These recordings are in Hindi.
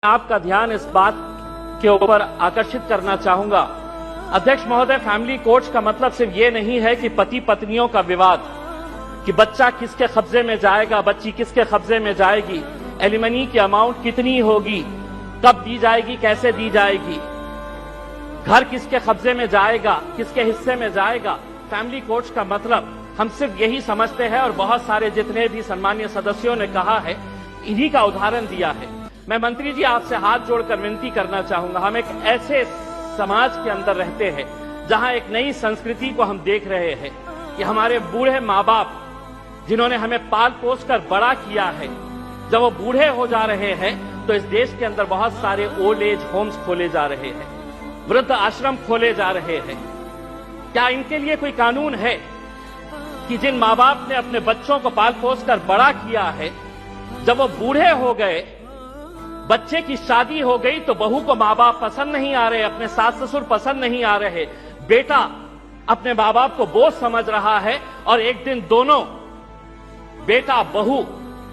आपका ध्यान इस बात के ऊपर आकर्षित करना चाहूंगा। अध्यक्ष महोदय, फैमिली कोर्ट्स का मतलब सिर्फ ये नहीं है कि पति पत्नियों का विवाद, कि बच्चा किसके कब्जे में जाएगा, बच्ची किसके कब्जे में जाएगी, एलिमनी की अमाउंट कितनी होगी, कब दी जाएगी, कैसे दी जाएगी, घर किसके कब्जे में जाएगा, किसके हिस्से में जाएगा। फैमिली कोर्ट्स का मतलब हम सिर्फ यही समझते हैं और बहुत सारे जितने भी सम्मानीय सदस्यों ने कहा है, इन्हीं का उदाहरण दिया है। मैं मंत्री जी आपसे हाथ जोड़कर विनती करना चाहूंगा, हम एक ऐसे समाज के अंदर रहते हैं जहां एक नई संस्कृति को हम देख रहे हैं कि हमारे बूढ़े माँ बाप जिन्होंने हमें पाल पोस कर बड़ा किया है, जब वो बूढ़े हो जा रहे हैं तो इस देश के अंदर बहुत सारे ओल्ड एज होम्स खोले जा रहे हैं, वृद्ध आश्रम खोले जा रहे हैं। क्या इनके लिए कोई कानून है कि जिन माँ बाप ने अपने बच्चों को पाल पोस कर बड़ा किया है, जब वो बूढ़े हो गए, बच्चे की शादी हो गई तो बहू को माँ बाप पसंद नहीं आ रहे, अपने सास ससुर पसंद नहीं आ रहे, बेटा अपने माँ बाप को बोझ समझ रहा है और एक दिन दोनों बेटा बहू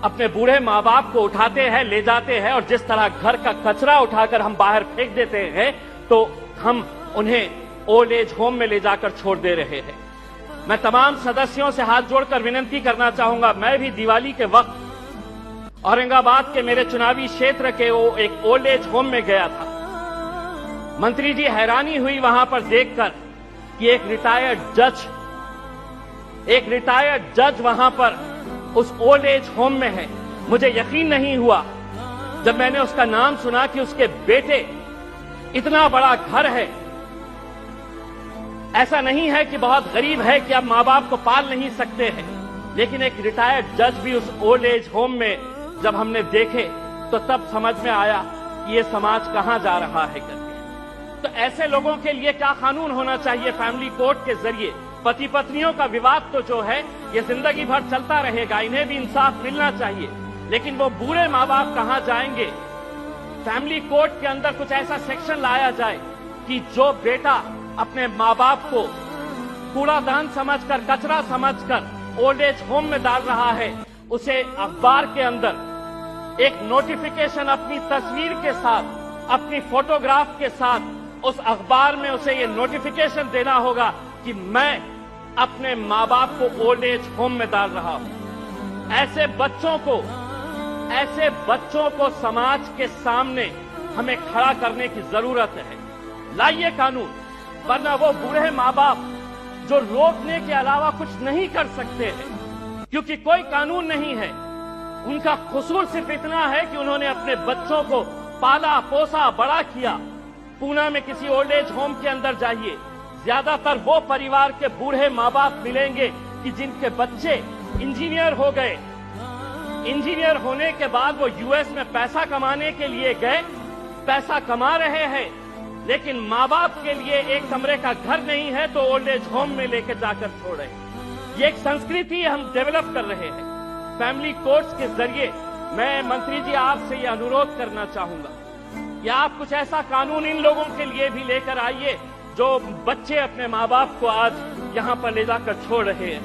अपने बूढ़े माँ बाप को उठाते हैं, ले जाते हैं और जिस तरह घर का कचरा उठाकर हम बाहर फेंक देते हैं तो हम उन्हें ओल्ड एज होम में ले जाकर छोड़ दे रहे हैं। मैं तमाम सदस्यों से हाथ जोड़कर विनती करना चाहूंगा, मैं भी दिवाली के वक्त औरंगाबाद के मेरे चुनावी क्षेत्र के वो एक ओल्ड एज होम में गया था। मंत्री जी, हैरानी हुई वहां पर देखकर कि एक रिटायर्ड जज वहां पर उस ओल्ड एज होम में है। मुझे यकीन नहीं हुआ जब मैंने उसका नाम सुना कि उसके बेटे, इतना बड़ा घर है, ऐसा नहीं है कि बहुत गरीब है कि अब माँ बाप को पाल नहीं सकते हैं, लेकिन एक रिटायर्ड जज भी उस ओल्ड एज होम में जब हमने देखे तो तब समझ में आया कि ये समाज कहां जा रहा है करके। तो ऐसे लोगों के लिए क्या कानून होना चाहिए फैमिली कोर्ट के जरिए? पति पत्नियों का विवाद तो जो है ये जिंदगी भर चलता रहेगा, इन्हें भी इंसाफ मिलना चाहिए, लेकिन वो बूढ़े माँ बाप कहां जाएंगे? फैमिली कोर्ट के अंदर कुछ ऐसा सेक्शन लाया जाए कि जो बेटा अपने माँ बाप को कूड़ादान समझकर, कचरा समझकर ओल्ड एज होम में डाल रहा है, उसे अखबार के अंदर एक नोटिफिकेशन अपनी तस्वीर के साथ, अपनी फोटोग्राफ के साथ उस अखबार में उसे ये नोटिफिकेशन देना होगा कि मैं अपने माँ बाप को ओल्ड एज होम में डाल रहा हूं। ऐसे बच्चों को समाज के सामने हमें खड़ा करने की जरूरत है। लाइए कानून, वरना वो बूढ़े माँ बाप जो रोकने के अलावा कुछ नहीं कर सकते हैं, क्योंकि कोई कानून नहीं है। उनका कसूर सिर्फ इतना है कि उन्होंने अपने बच्चों को पाला पोसा बड़ा किया। पूना में किसी ओल्ड एज होम के अंदर जाइए, ज्यादातर वो परिवार के बूढ़े माँ बाप मिलेंगे कि जिनके बच्चे इंजीनियर हो गए। इंजीनियर होने के बाद वो यूएस में पैसा कमाने के लिए गए, पैसा कमा रहे हैं, लेकिन माँ बाप के लिए एक कमरे का घर नहीं है तो ओल्ड एज होम में लेकर जाकर छोड़े। ये एक संस्कृति हम डेवलप कर रहे हैं। फैमिली कोर्ट्स के जरिए मैं मंत्री जी आपसे ये अनुरोध करना चाहूंगा कि आप कुछ ऐसा कानून इन लोगों के लिए भी लेकर आइए जो बच्चे अपने माँ बाप को आज यहां पर ले जाकर छोड़ रहे हैं।